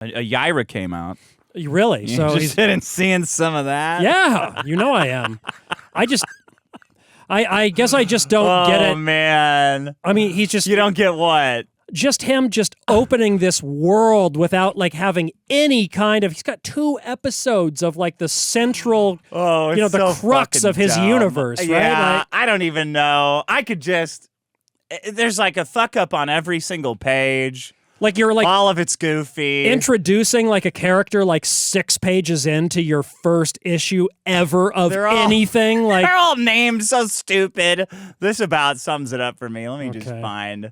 A YAIRA came out. Really? You So he's interested in seeing some of that? Yeah, you know I am. I guess I just don't get it. Oh man! I mean, he's just You don't get what? just him just opening this world without like having any kind of. He's got 2 episodes of like the central, Oh, the so crux fucking of his dumb. universe, right? Yeah, I don't even know. I could just. There's like a fuck up on every single page. Like you're like All of it's goofy. introducing like a character like 6 pages into your first issue ever of anything. Like They're all named so stupid. This about sums it up for me. Let me just find.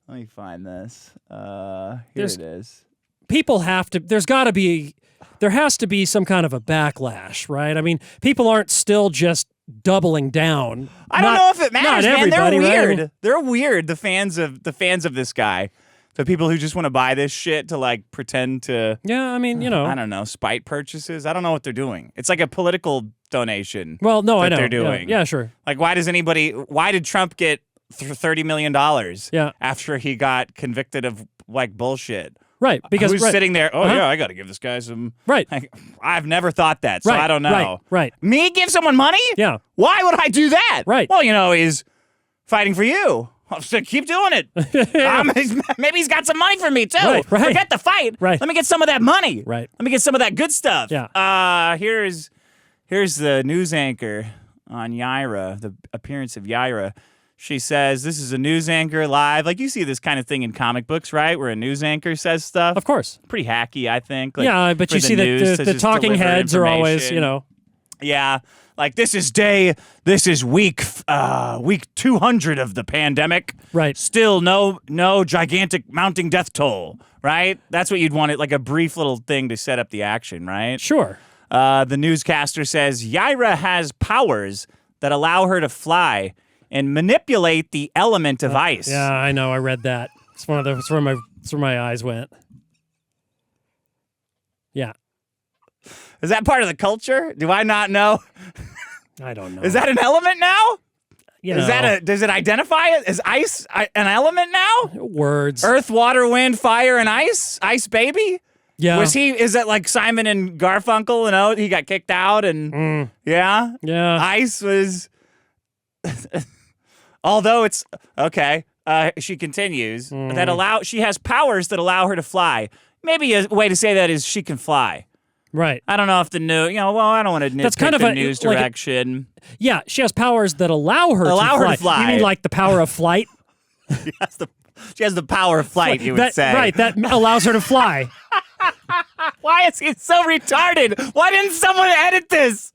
Let me find this. Here it is. people have to. There has to be some kind of a backlash, right? I mean, people aren't still just doubling down. I don't know if it matters, man. They're everybody, weird. right? I mean, They're weird. The fans of this guy. The people who just want to buy this shit to like pretend to. yeah, I mean, I don't know, spite purchases. I don't know what they're doing. It's like a political donation. Well, no, I know. They're doing. Yeah, sure. Like, why did Trump get $30 million after he got convicted of like bullshit? Right, because who's sitting there? Oh yeah, I got to give this guy some. Right. I've never thought that, so I don't know. Right. Me give someone money? Yeah. Why would I do that? Right. Well, he's fighting for you. So keep doing it. Maybe he's got some money for me too. Right. Forget the fight. Right. Let me get some of that money. Right. Let me get some of that good stuff. Yeah. Here's the news anchor on YAIRA, the appearance of YAIRA. She says, this is a news anchor live. Like, you see this kind of thing in comic books, right? Where a news anchor says stuff. Of course. Pretty hacky, I think. Like, yeah, but you see that the talking heads are always, Yeah. Like, this is week 200 of the pandemic. Right. Still no gigantic mounting death toll, right? That's what you'd want it, like a brief little thing to set up the action, right? Sure. The newscaster says, YAIRA has powers that allow her to fly and manipulate the element of ice. Yeah, I know. I read that. It's where my eyes went. Yeah. Is that part of the culture? Do I not know? I don't know. Is that an element now? Yeah. Does it identify it as ice an element now? Words. Earth, water, wind, fire, and ice? Ice baby? Yeah. Is that like Simon and Garfunkel, he got kicked out and yeah? Yeah. Ice was although it's okay, she continues she has powers that allow her to fly. Maybe a way to say that is she can fly. Right. I don't know if I don't want to nitpick That's kind of the a news direction. Yeah, she has powers that allow her to fly. You mean like the power of flight? She has the power of flight, you would say. Right, that allows her to fly. Why is he so retarded? Why didn't someone edit this?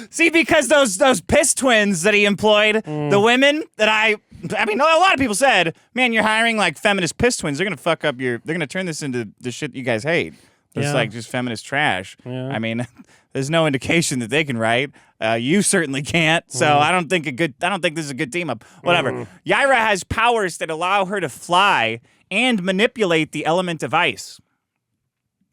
See, because those piss twins that he employed, the women that I mean, a lot of people said, man, you're hiring like feminist piss twins. They're going to fuck up they're going to turn this into the shit you guys hate. It's like just feminist trash. Yeah. I mean, there's no indication that they can write. You certainly can't. So I don't think this is a good team up. Whatever. YAIRA has powers that allow her to fly and manipulate the element of ice.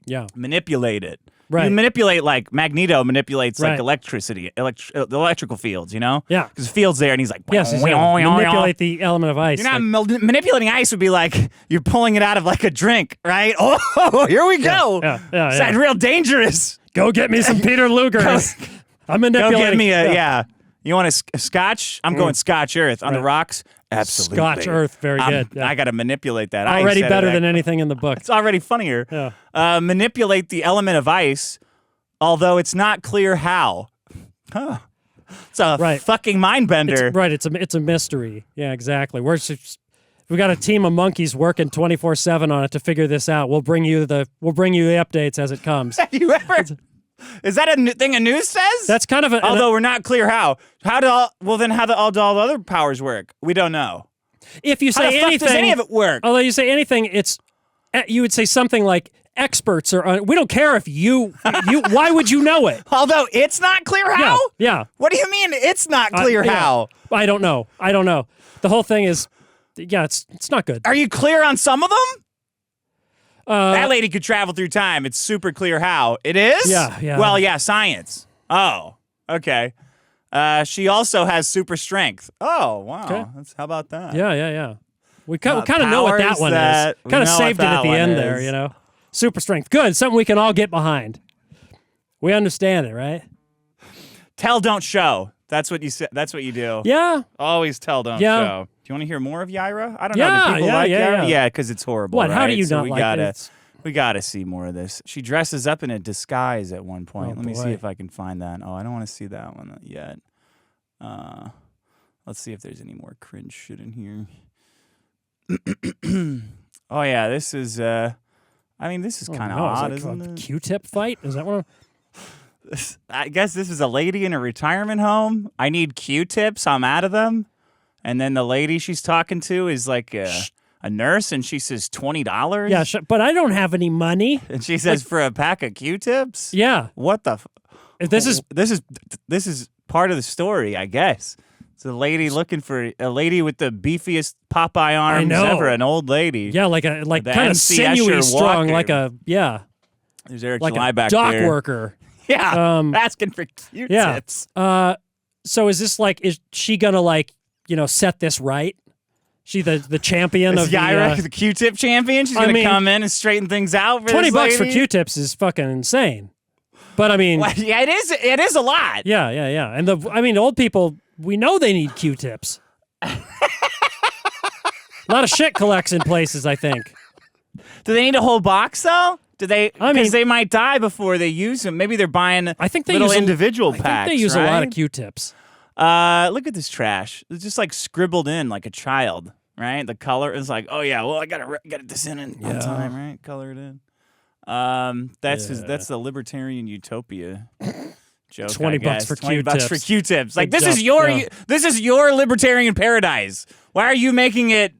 Yeah. Manipulate it. Right. You manipulate like Magneto manipulates like electricity, the electrical fields, Yeah. Because the field's there and he's like, yes, manipulate the element of ice. You're not manipulating ice would be like you're pulling it out of like a drink, right? Oh, here we go. Yeah. It's real dangerous. Go get me some Peter Luger. I'm manipulating. Go get me You want a scotch? I'm going Scotch Earth on the rocks. Absolutely. Scotch Earth, very good. Yeah. I got to manipulate that. Already better than anything in the book. It's already funnier. Yeah. Manipulate the element of ice, although it's not clear how. Huh. It's a fucking mind bender. It's a mystery. Yeah, exactly. We got a team of monkeys working 24/7 on it to figure this out. We'll bring you the updates as it comes. Have you ever? Is that a thing a news says? That's kind of although we're not clear how. How do all the other powers work? We don't know. If you say anything, does any of it work? Although you say anything, you would say something like experts are. We don't care if you. Why would you know it? Although it's not clear how. Yeah. What do you mean it's not clear how? I don't know. The whole thing is, it's not good. Are you clear on some of them? That lady could travel through time. It's super clear how. It is? Yeah. Well, yeah, science. Oh, okay. She also has super strength. Oh, wow. Okay. How about that? Yeah. We kind of know what that one is. Kind of saved it at the end there, Super strength. Good. Something we can all get behind. We understand it, right? Tell, don't show. That's what you say. That's what you do. Yeah. Always tell, don't Yeah. show. Do you want to hear more of YAIRA? I don't Yeah, know. Do people yeah, like yeah, YAIRA? yeah. Yeah, because it's horrible. What? How do right? you So not we like gotta, it? We gotta see more of this. She dresses up in a disguise at one point. Oh, Let me see boy. if I can find that. Oh, I don't want to see that one yet. Let's see if there's any more cringe shit in here. Oh yeah, this is. I mean, this is kind of odd, isn't it? Q-tip fight? Is that one? I guess this is a lady in a retirement home. I need Q-tips. I'm out of them. And then the lady she's talking to is like a nurse, and she says $20. Yeah, but I don't have any money. And she says for a pack of Q-tips. Yeah. What the? This is part of the story, I guess. It's a lady looking for a lady with the beefiest Popeye arms ever. An old lady. Yeah, like The kind of MC sinewy, Escher strong, walker. like a There's Eric like July a back dock there. worker. Yeah, asking for Q-tips. Yeah. So is this like? Is she gonna like set this right? She the champion Is of YAIRA the the Q-tip champion? She's gonna come in and straighten things out. For $20 this for lady? Q-tips is fucking insane. But I mean, Well, yeah, it is. It is a lot. yeah. And old people, we know they need Q-tips. A lot of shit collects in places, I think. Do they need a whole box though? Do they? I mean- Because they might die before they use them. Maybe they're buying. I think they little use individual I packs. think they use a lot of right? Q-tips. Look at this trash. It's just like scribbled in like a child, right? The color is like, oh yeah, well I gotta get this in on time, right? Color it in. That's the libertarian utopia joke. $20 for $20 for Q-tips. Q-tips. Like Good this is job, your yeah. this is your libertarian paradise. Why are you making it?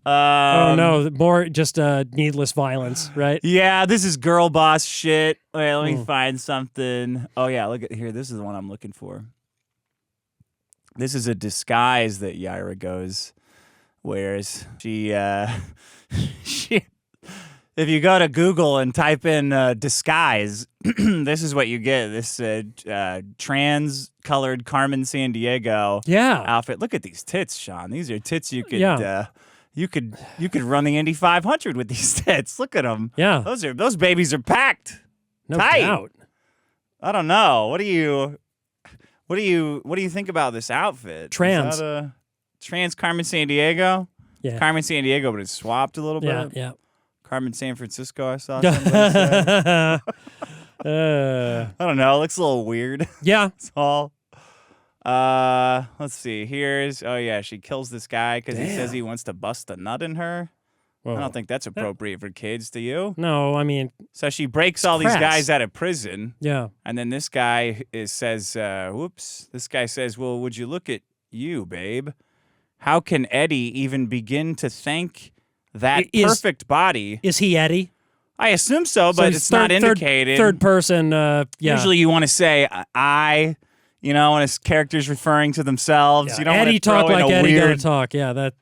Oh no, more just needless violence, right? Yeah, this is girl boss shit. Wait, let me find something. Oh yeah, look at here. This is the one I'm looking for. This is a disguise that YAIRA wears. She if you go to Google and type in disguise, this is what you get. This trans-colored Carmen Sandiego outfit. Look at these tits, Sean. These are tits you could you could run the Indy 500 with these tits. Look at them. Yeah. Those babies are packed. No tight. doubt. I don't know. What do you think about this outfit? Trans. Is that a trans Carmen Sandiego? Yeah. Carmen Sandiego, but it's swapped a little bit. Yeah. Carmen San Francisco, I saw somebody say. I don't know. It looks a little weird. Yeah. It's all. Let's see. She kills this guy because he says he wants to bust a nut in her. Whoa. I don't think that's appropriate for kids, do you? No, I mean. So she breaks all these guys out of prison. Yeah. And then this guy says, whoops. This guy says, well, would you look at you, babe? How can Eddie even begin to thank that perfect body? Is he Eddie? I assume so, but it's not indicated. Third person, yeah. Usually you want to say I, when a character's referring to themselves. Yeah. You don't Eddie want to throw talk in like a Eddie weird, gonna talk. Yeah, that.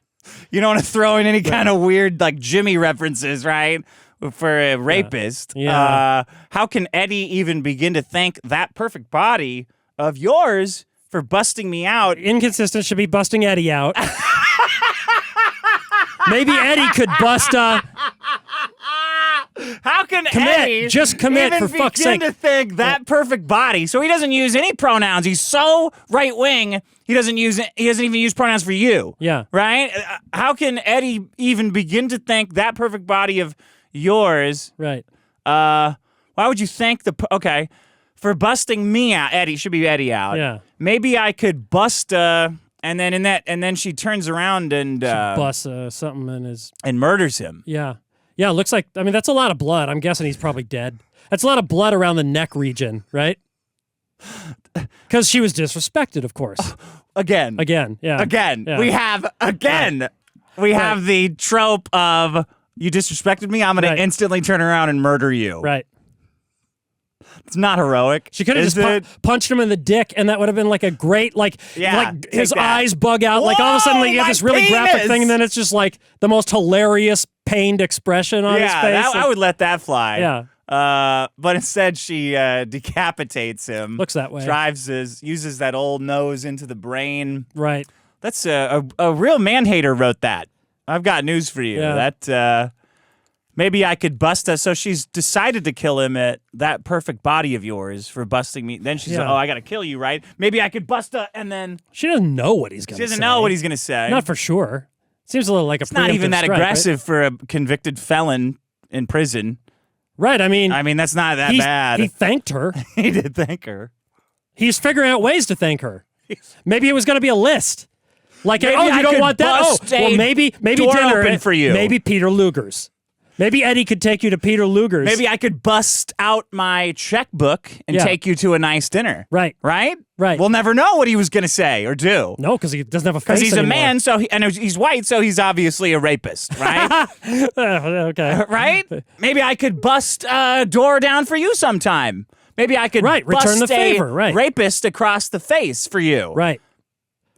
You don't want to throw in any kind of weird like Jimmy references, right? For a rapist. Yeah. How can Eddie even begin to thank that perfect body of yours for busting me out? Inconsistent should be busting Eddie out. Maybe Eddie could bust How can Eddie commit even for fuck's sake? begin to think that perfect body? So he doesn't use any pronouns. He's so right wing. He doesn't even use pronouns for you. Yeah. Right? How can Eddie even begin to thank that perfect body of yours? Right. Why would you thank for busting me out? Eddie should be Eddie out. Yeah. Maybe I could bust and then she turns around and Busts something in his and murders him. Yeah. Yeah, it looks like, I mean, that's a lot of blood. I'm guessing he's probably dead. That's a lot of blood around the neck region, right? Because she was disrespected, of course. Again. Yeah. Again. Yeah. We have the trope of you disrespected me, I'm going to instantly turn around and murder you. Right. It's not heroic. She could have just punched him in the dick, and that would have been like a great, his eyes bug out. Like all of a sudden, you have this really graphic thing, and then it's just like the most hilarious, pained expression on his face. Yeah, I would let that fly. Yeah. But instead, she decapitates him. Looks that way. Uses that old nose into the brain. Right. That's a real man-hater wrote that. I've got news for you. Yeah. Maybe I could bust us. So she's decided to kill him at that perfect body of yours for busting me. Then she's like, oh, I got to kill you, right? Maybe I could bust her, and then... She doesn't know what he's going to say. She doesn't know what he's going to say. Not for sure. Seems a little like it's not even that strike, aggressive right? for a convicted felon in prison. Right, I mean, that's not that bad. He thanked her. He did thank her. He's figuring out ways to thank her. Maybe it was going to be a list. Like, maybe you don't want that? Oh, well, maybe door dinner open for you. Maybe Peter Luger's. Maybe Eddie could take you to Peter Luger's. Maybe I could bust out my checkbook and take you to a nice dinner. Right. Right? Right. We'll never know what he was going to say or do. No, because he doesn't have a face Because he's anymore. a man, and he's white, so he's obviously a rapist, right? Okay. Right? Maybe I could bust a door down for you sometime. Maybe I could return bust the favor. Right. Rapist across the face for you. Right.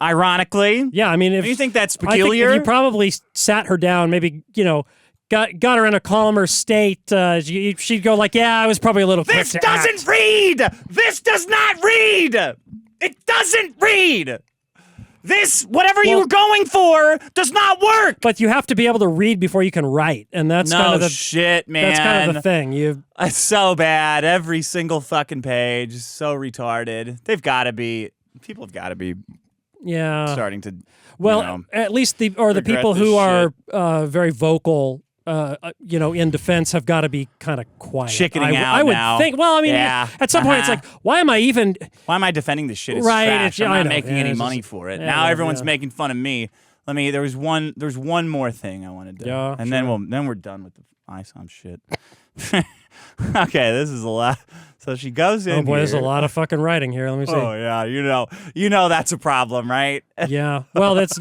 Ironically. Yeah, I mean, if do you think that's I peculiar? think if you probably sat her down, maybe, got her in a calmer state, she'd go like, yeah, I was probably a little quick This to doesn't act. read! This does not read! It doesn't read! This, whatever you were going for, does not work! But you have to be able to read before you can write, and that's kind of the shit, man. That's kind of the thing. It's so bad. Every single fucking page is so retarded. People have got to be starting to at least the people who are very vocal in defense have got to be kind of quiet. Chickening out I would now. think. Well, I mean, at some point, it's like, why am I defending this shit? It's trash. I'm not making any money for it. Now everyone's making fun of me. There's one more thing I want to do, and then we're done with the ISOM shit. Okay, this is a lot. So she goes in. Oh boy, here. there's a lot of fucking writing here. Let me see. Oh yeah, you know that's a problem, right? Yeah. Well, that's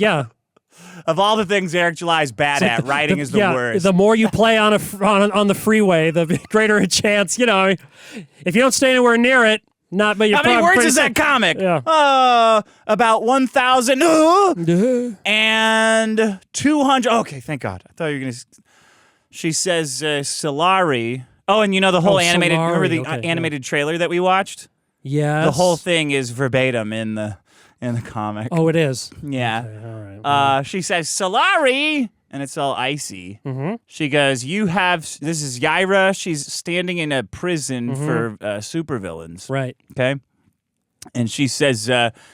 Of all the things Eric July is bad at, writing is the worst. The more you play on on the freeway, the greater a chance. If you don't stay anywhere near it, not. But how many words is that comic? Yeah. About 1,000 and 200. Okay, thank God. I thought you were gonna. She says Solari. Oh, and the whole animated. Solari. Remember the animated trailer that we watched? Yeah. The whole thing is verbatim in the comic. Oh, it is. Yeah. Okay, all right. Well. She says Solari, and it's all icy. Mm-hmm. She goes, this is YAIRA. She's standing in a prison for supervillains. Right. Okay. And she says,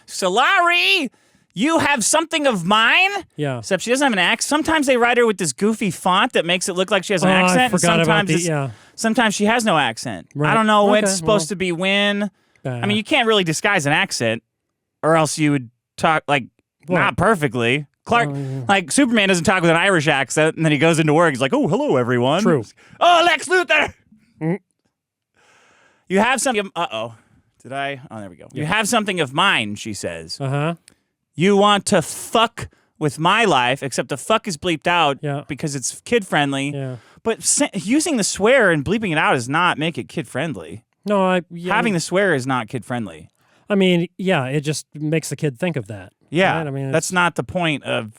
Solari, you have something of mine? Yeah. Except she doesn't have an accent. Sometimes they write her with this goofy font that makes it look like she has an accent. I forgot about Sometimes she has no accent. Right. I don't know when it's supposed to be when. I mean, you can't really disguise an accent, or else you would talk not perfectly. Clark, Superman doesn't talk with an Irish accent, and then he goes into work. He's like, "Oh, hello, everyone." True. Oh, Lex Luthor. You have something. Did I? Oh, there we go. You have something of mine. She says. You want to fuck with my life, except the fuck is bleeped out because it's kid friendly. Yeah. But using the swear and bleeping it out does not make it kid friendly. No, having the swear is not kid friendly. I mean, it just makes the kid think of that. Yeah, right? I mean, that's not the point of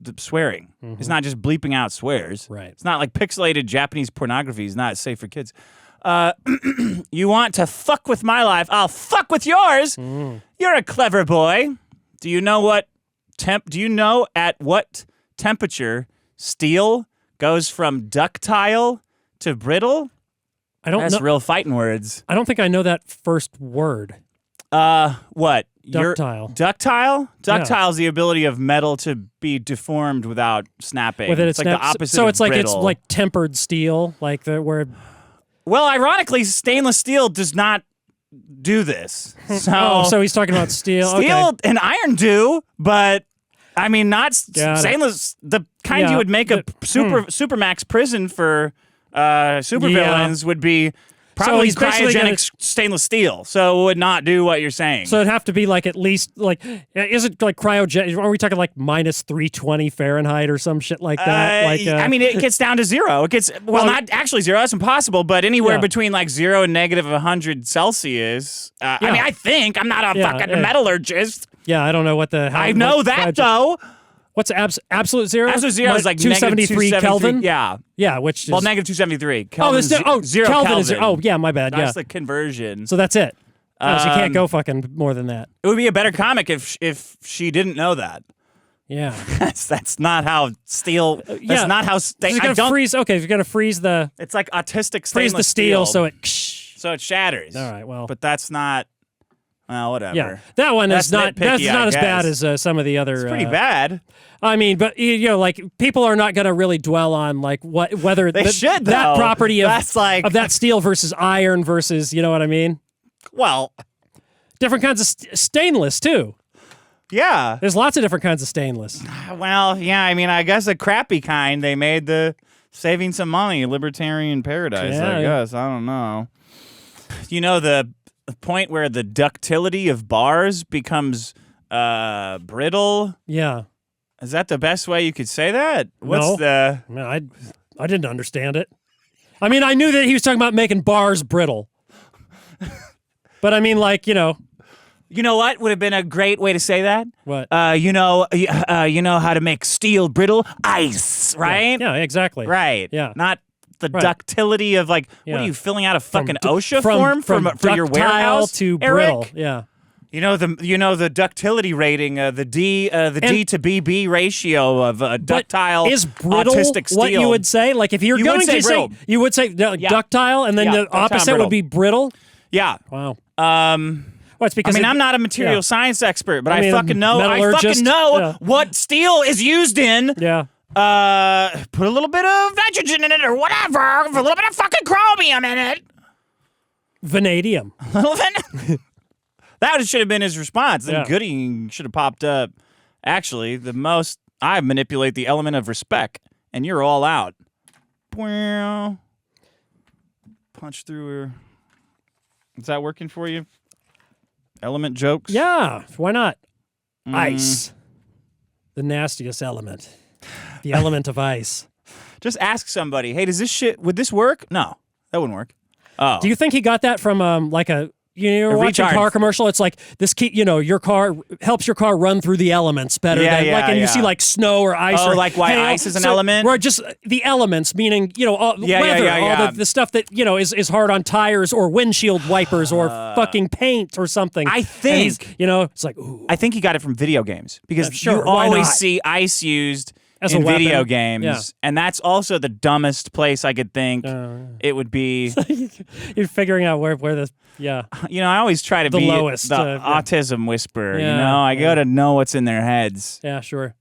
the swearing. It's not just bleeping out swears. Right. It's not like pixelated Japanese pornography is not safe for kids. You want to fuck with my life? I'll fuck with yours. You're a clever boy. Do you know at what temperature steel goes from ductile to brittle? I don't know. That's real fighting words. I don't think I know that first word. What? Ductile. Ductile? Ductile is the ability of metal to be deformed without snapping. It's like the opposite so of it's like brittle. it's like tempered steel, like the word. Well, ironically, stainless steel does not do this. So, so he's talking about steel. Steel and iron do, but I mean, not stainless. The kind you would make a supermax prison for supervillains would be probably cryogenic stainless steel. So it would not do what you're saying. So it'd have to be like at least is it like cryogenic? Are we talking like minus 320 Fahrenheit or some shit like that? I mean, it gets down to zero. It gets not actually zero. That's impossible. But anywhere between like 0 and negative 100 Celsius. I mean, I think I'm not a fucking metallurgist. Yeah, I don't know what the. I know that though. What's absolute zero? Absolute zero is like 273 Kelvin. Yeah. Yeah, which is negative 273. Kelvin zero Kelvin Kelvin. Is zero. Oh, yeah, my bad. That's the conversion. So that's it. So you can't go fucking more than that. It would be a better comic if she didn't know that. Yeah. That's not how steel. That's not how. If you're gonna freeze. Okay, if you're gonna freeze the. It's like autistic stainless freeze the steel so it. So it shatters. All right. Well. But that's not. Well, whatever. Yeah, that one is not. That's not as bad as some of the other. It's pretty bad. I mean, but like people are not going to really dwell on like whether they should though. That property of that's like of that steel versus iron versus you know what I mean. Well, different kinds of stainless too. Yeah, there's lots of different kinds of stainless. Well, yeah, I mean, I guess a crappy kind. They made the saving some money, libertarian paradise. I guess I don't know. You know the point where the ductility of bars becomes brittle. Yeah, is that the best way you could say that? What's I didn't understand it. I mean, I knew that he was talking about making bars brittle, but I mean, like You know what would have been a great way to say that? What? You know how to make steel brittle? Ice, right? Yeah, exactly. Right. Yeah. Not the ductility of like, what are you filling out a fucking OSHA form for your warehouse? To Eric? brittle. Yeah. You know the ductility rating, the D to BB ratio of ductile is brittle autistic steel. What you would say? Like if you're going to say, you would say ductile, and then the opposite would be brittle. Yeah. Wow. Well, it's because I'm not a material science expert, but I fucking know what steel is used in. Yeah. Put a little bit of nitrogen in it or whatever, a little bit of fucking chromium in it. Vanadium. That should have been his response. Then Goody should have popped up. Actually, the most I manipulate the element of respect, and you're all out. Punch through her. Is that working for you? Element jokes? Yeah, why not? Ice. The nastiest element. The element of ice. Just ask somebody, hey, would this work? No, that wouldn't work. Oh. Do you think he got that from like you're watching a car commercial? It's like this your car helps your car run through the elements better than you see like snow or ice. Or like why ice is an element? Or just the elements, meaning weather, all the stuff that is hard on tires or windshield wipers or fucking paint or something. I think it's like ooh. I think he got it from video games because you always see ice used as in a weapon. video games, and that's also the dumbest place I could think it would be. You're figuring out where the I always try to the be lowest, the autism whisperer. I gotta know what's in their heads. Yeah, sure.